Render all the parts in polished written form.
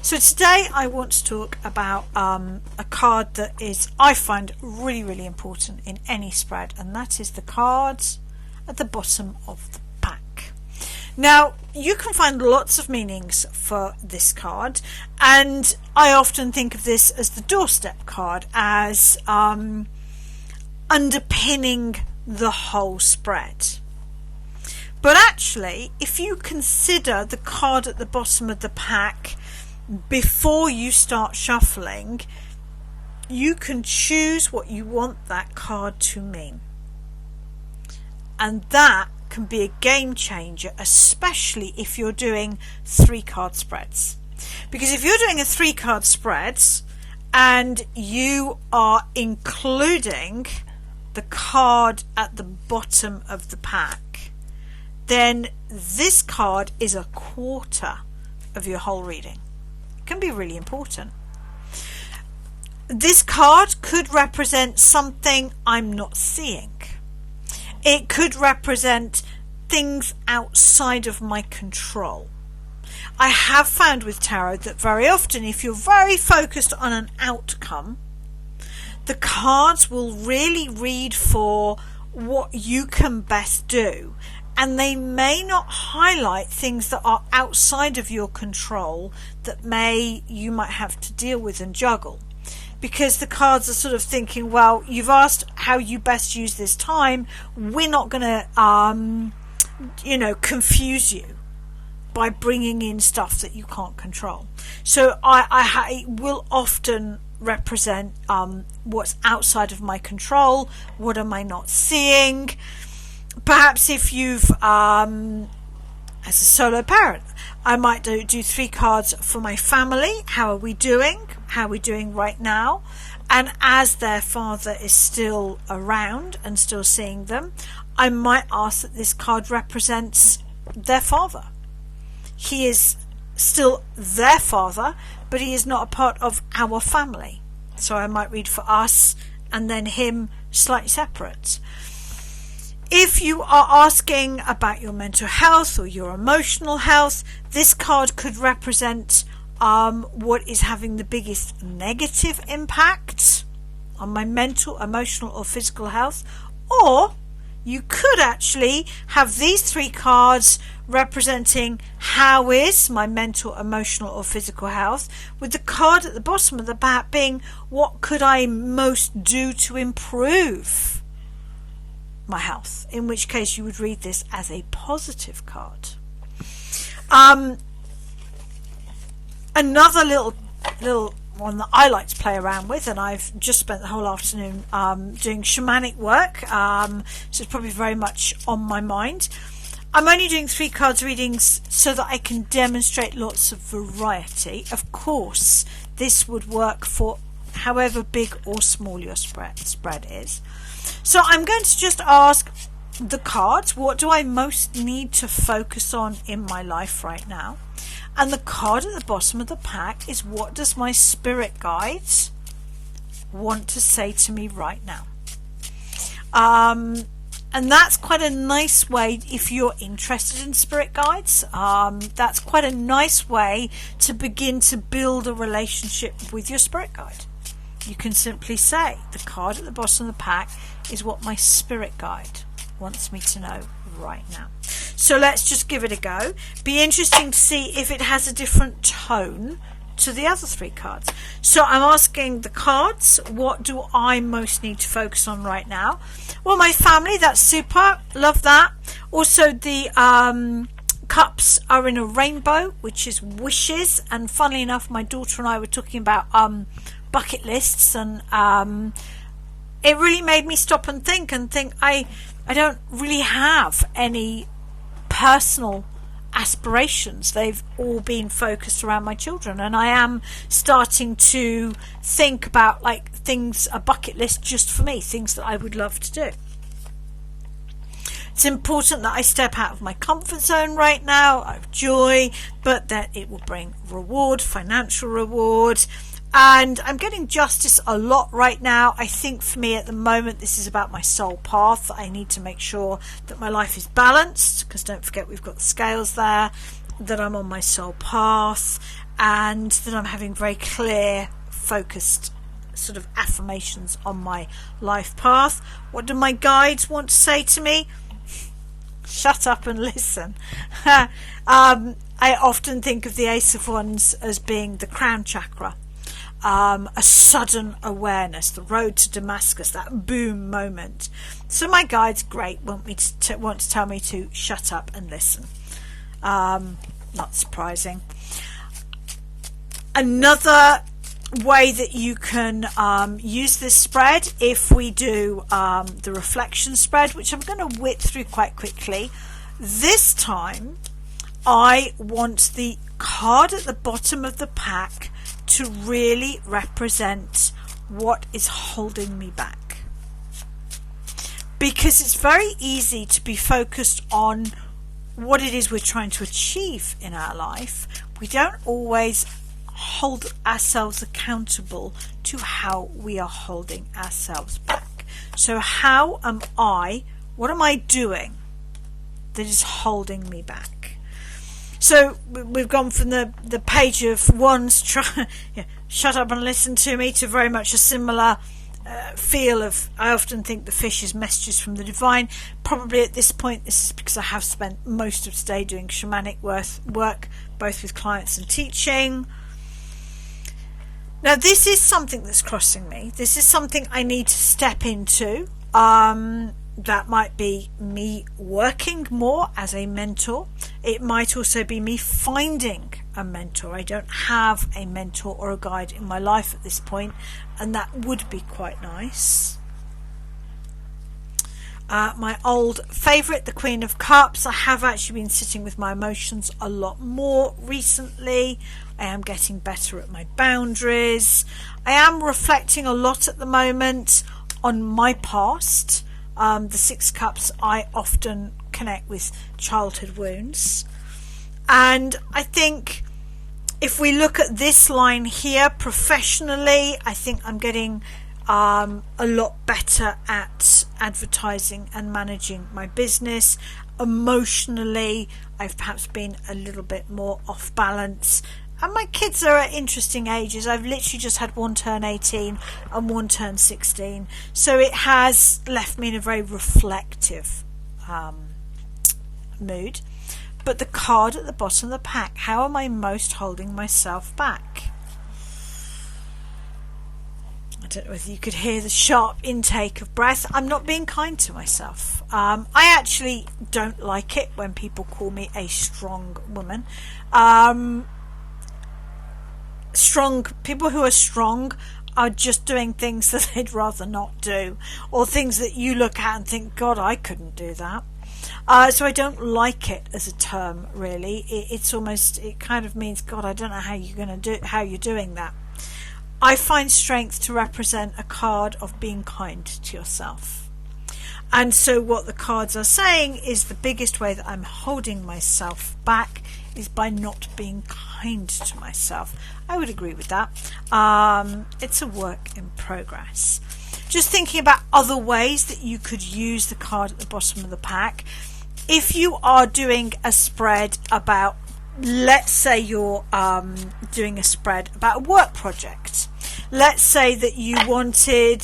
So today I want to talk about a card that I find really, really important in any spread, and that is the cards at the bottom of the pack. Now, you can find lots of meanings for this card, and I often think of this as the doorstep card, as underpinning the whole spread. But actually, if you consider the card at the bottom of the pack before you start shuffling, you can choose what you want that card to mean. And that can be a game changer, especially if you're doing 3-card spreads. Because if you're doing a 3-card spread and you are including the card at the bottom of the pack, then this card is a quarter of your whole reading. It can be really important. This card could represent something I'm not seeing. It could represent things outside of my control. I have found with tarot that very often, if you're very focused on an outcome, the cards will really read for what you can best do, and they may not highlight things that are outside of your control that you might have to deal with and juggle, because the cards are sort of thinking, well, you've asked how you best use this time, we're not going to confuse you by bringing in stuff that you can't control. So I will often represent what's outside of my control. What am I not seeing? Perhaps if you've as a solo parent, I might do 3 cards for my family. How are we doing right now? And as their father is still around and still seeing them, I might ask that this card represents their father. He is still their father, but he is not a part of our family. So I might read for us and then him slightly separate. If you are asking about your mental health or your emotional health, this card could represent what is having the biggest negative impact on my mental, emotional or physical health. Or you could actually have these 3 cards representing how is my mental, emotional or physical health, with the card at the bottom of the pack being what could I most do to improve my health, in which case you would read this as a positive card. Another little one that I like to play around with, and I've just spent the whole afternoon doing shamanic work, so it's probably very much on my mind. I'm only doing 3 cards readings so that I can demonstrate lots of variety. Of course, this would work for however big or small your spread is. So I'm going to just ask the cards, what do I most need to focus on in my life right now? And the card at the bottom of the pack is, what does my spirit guides want to say to me right now? And that's quite a nice way, if you're interested in spirit guides, that's quite a nice way to begin to build a relationship with your spirit guide. You can simply say, the card at the bottom of the pack is what my spirit guide wants me to know right now. So let's just give it a go. Be interesting to see if it has a different tone to the other 3 cards. So I'm asking the cards, what do I most need to focus on right now? Well, my family, that's super, love that. Also the cups are in a rainbow, which is wishes, and funnily enough, my daughter and I were talking about bucket lists, and it really made me stop and think I don't really have any personal aspirations. They've all been focused around my children, and I am starting to think about a bucket list just for me, things that I would love to do. It's important that I step out of my comfort zone right now. I have joy, but that it will bring reward, financial reward. And I'm getting justice a lot right now. I think for me at the moment, this is about my soul path. I need to make sure that my life is balanced, because don't forget we've got the scales there, that I'm on my soul path. and that I'm having very clear, focused sort of affirmations on my life path. What do my guides want to say to me? Shut up and listen. I often think of the Ace of Wands as being the crown chakra, a sudden awareness, the road to Damascus, that boom moment. So my guides, great, want to tell me to shut up and listen. Not surprising. Another way that you can use this spread, if we do the reflection spread, which I'm going to whip through quite quickly. This time I want the card at the bottom of the pack to really represent what is holding me back, because it's very easy to be focused on what it is we're trying to achieve in our life. We don't always hold ourselves accountable to how we are holding ourselves back. So what am I doing that is holding me back? So we've gone from the page of wands, shut up and listen to me, to very much a similar feel of, I often think the fish is messages from the divine. Probably at this point, this is because I have spent most of today doing shamanic work, both with clients and teaching. Now, this is something that's crossing me. This is something I need to step into. That might be me working more as a mentor. It might also be me finding a mentor. I don't have a mentor or a guide in my life at this point, and that would be quite nice. My old favourite, the Queen of Cups. I have actually been sitting with my emotions a lot more recently. I am getting better at my boundaries. I am reflecting a lot at the moment on my past. The Six Cups, I often connect with childhood wounds. And I think if we look at this line here, professionally, I think I'm getting a lot better at advertising and managing my business. Emotionally, I've perhaps been a little bit more off balance. And my kids are at interesting ages. I've literally just had one turn 18 and one turn 16. So it has left me in a very reflective mood. But the card at the bottom of the pack, how am I most holding myself back? I don't know whether you could hear the sharp intake of breath. I'm not being kind to myself. I actually don't like it when people call me a strong woman. People who are strong are just doing things that they'd rather not do, or things that you look at and think, God, I couldn't do that. So I don't like it as a term, really. It kind of means, God, I don't know how you're doing that. I find strength to represent a card of being kind to yourself. And so what the cards are saying is the biggest way that I'm holding myself back is by not being kind to myself. I would agree with that. It's a work in progress. Just thinking about other ways that you could use the card at the bottom of the pack. If you are doing a spread about, let's say you're doing a spread about a work project. Let's say that you wanted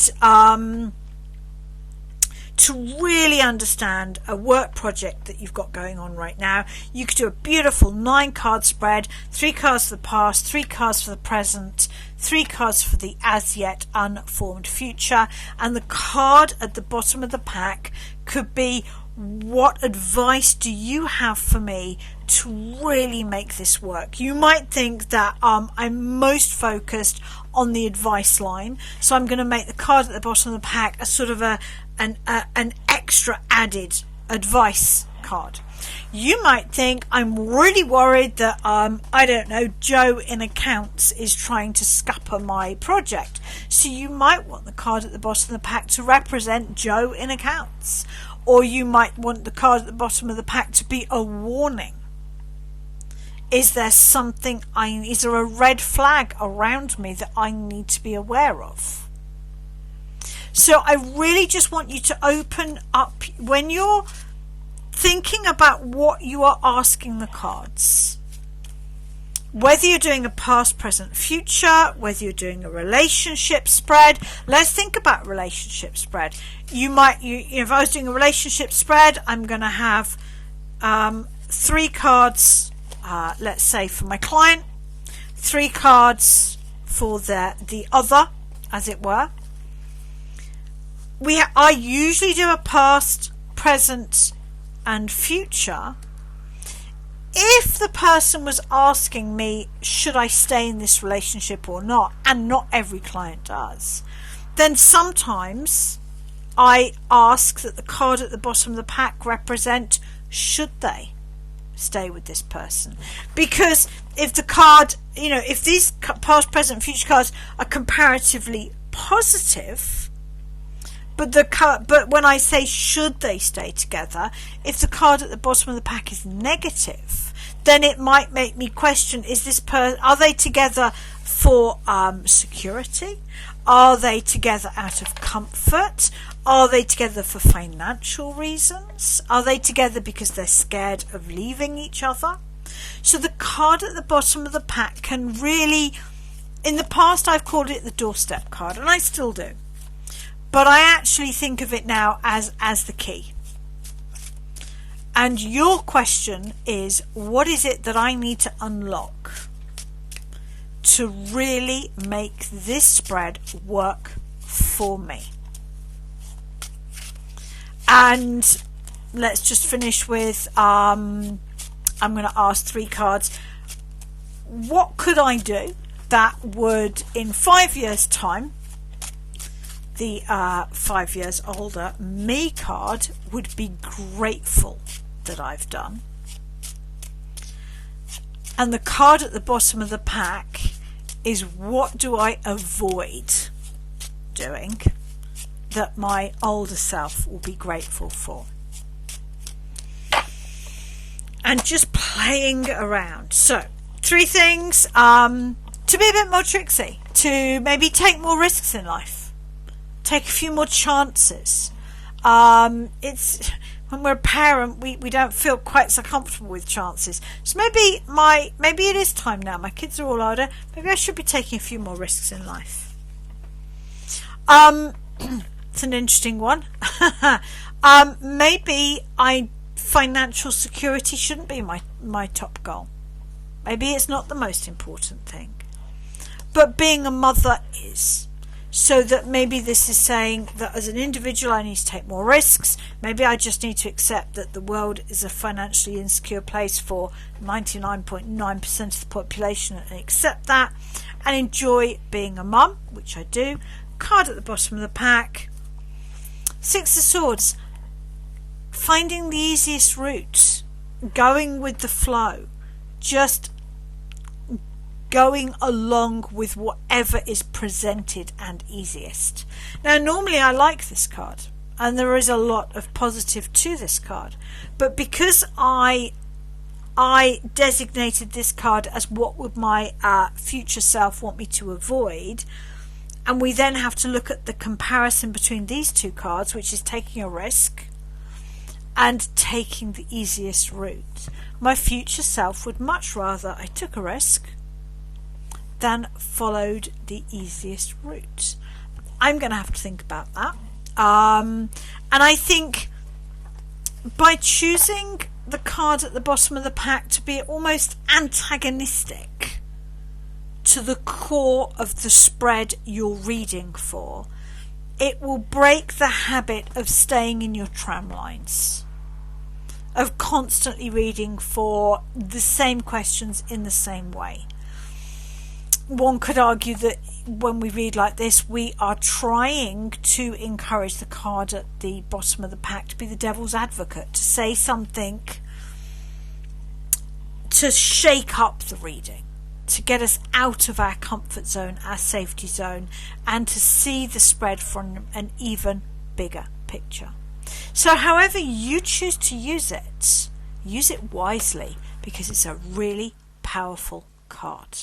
to really understand a work project that you've got going on right now. You could do a beautiful 9-card spread, 3 cards for the past, 3 cards for the present, 3 cards for the as yet unformed future, and the card at the bottom of the pack could be, what advice do you have for me to really make this work? You might think that I'm most focused on the advice line, so I'm going to make the card at the bottom of the pack a sort of an extra added advice card. You might think, I'm really worried that I don't know, Joe in accounts is trying to scupper my project, so you might want the card at the bottom of the pack to represent Joe in accounts. Or you might want the card at the bottom of the pack to be a warning. Is there is there a red flag around me that I need to be aware of? So I really just want you to open up when you're thinking about what you are asking the cards. whether you're doing a past, present, future, whether you're doing a relationship spread. Let's think about relationship spread. If I was doing a relationship spread, I'm going to have 3 cards, let's say for my client, 3 cards for the other, as it were. I usually do a past, present, and future. If the person was asking me, should I stay in this relationship or not, and not every client does, then sometimes I ask that the card at the bottom of the pack represent, should they stay with this person? Because if the card, if these past, present, future cards are comparatively positive, but when I say should they stay together, if the card at the bottom of the pack is negative, then it might make me question, are they together for security? Are they together out of comfort? Are they together for financial reasons? Are they together because they're scared of leaving each other? So the card at the bottom of the pack can really, in the past I've called it the doorstep card, and I still do. But I actually think of it now as the key. And your question is, what is it that I need to unlock to really make this spread work for me? And let's just finish with, I'm going to ask 3 cards. What could I do that would, in 5 years' time, the 5 years older me card would be grateful that I've done? And the card at the bottom of the pack is, what do I avoid doing that my older self will be grateful for? And just playing around. So 3 things, to be a bit more tricksy, to maybe take more risks in life, take a few more chances. It's when we're a parent, we don't feel quite so comfortable with chances. So maybe it is time now. My kids are all older. Maybe I should be taking a few more risks in life. It's an interesting one. Maybe financial security shouldn't be my top goal. Maybe it's not the most important thing. But being a mother is. So that maybe this is saying that as an individual I need to take more risks. Maybe I just need to accept that the world is a financially insecure place for 99.9% of the population, and accept that and enjoy being a mum, which I do. Card at the bottom of the pack, 6 of Swords, finding the easiest route, going with the flow, just going along with whatever is presented and easiest. Now normally I like this card and there is a lot of positive to this card, but because I designated this card as what would my future self want me to avoid, and we then have to look at the comparison between these 2 cards, which is taking a risk and taking the easiest route. My future self would much rather I took a risk than followed the easiest route. I'm going to have to think about that. And I think by choosing the card at the bottom of the pack to be almost antagonistic to the core of the spread you're reading for, it will break the habit of staying in your tram lines, of constantly reading for the same questions in the same way. One could argue that when we read like this, we are trying to encourage the card at the bottom of the pack to be the devil's advocate, to say something to shake up the reading, to get us out of our comfort zone, our safety zone, and to see the spread from an even bigger picture. So however you choose to use it wisely, because it's a really powerful card.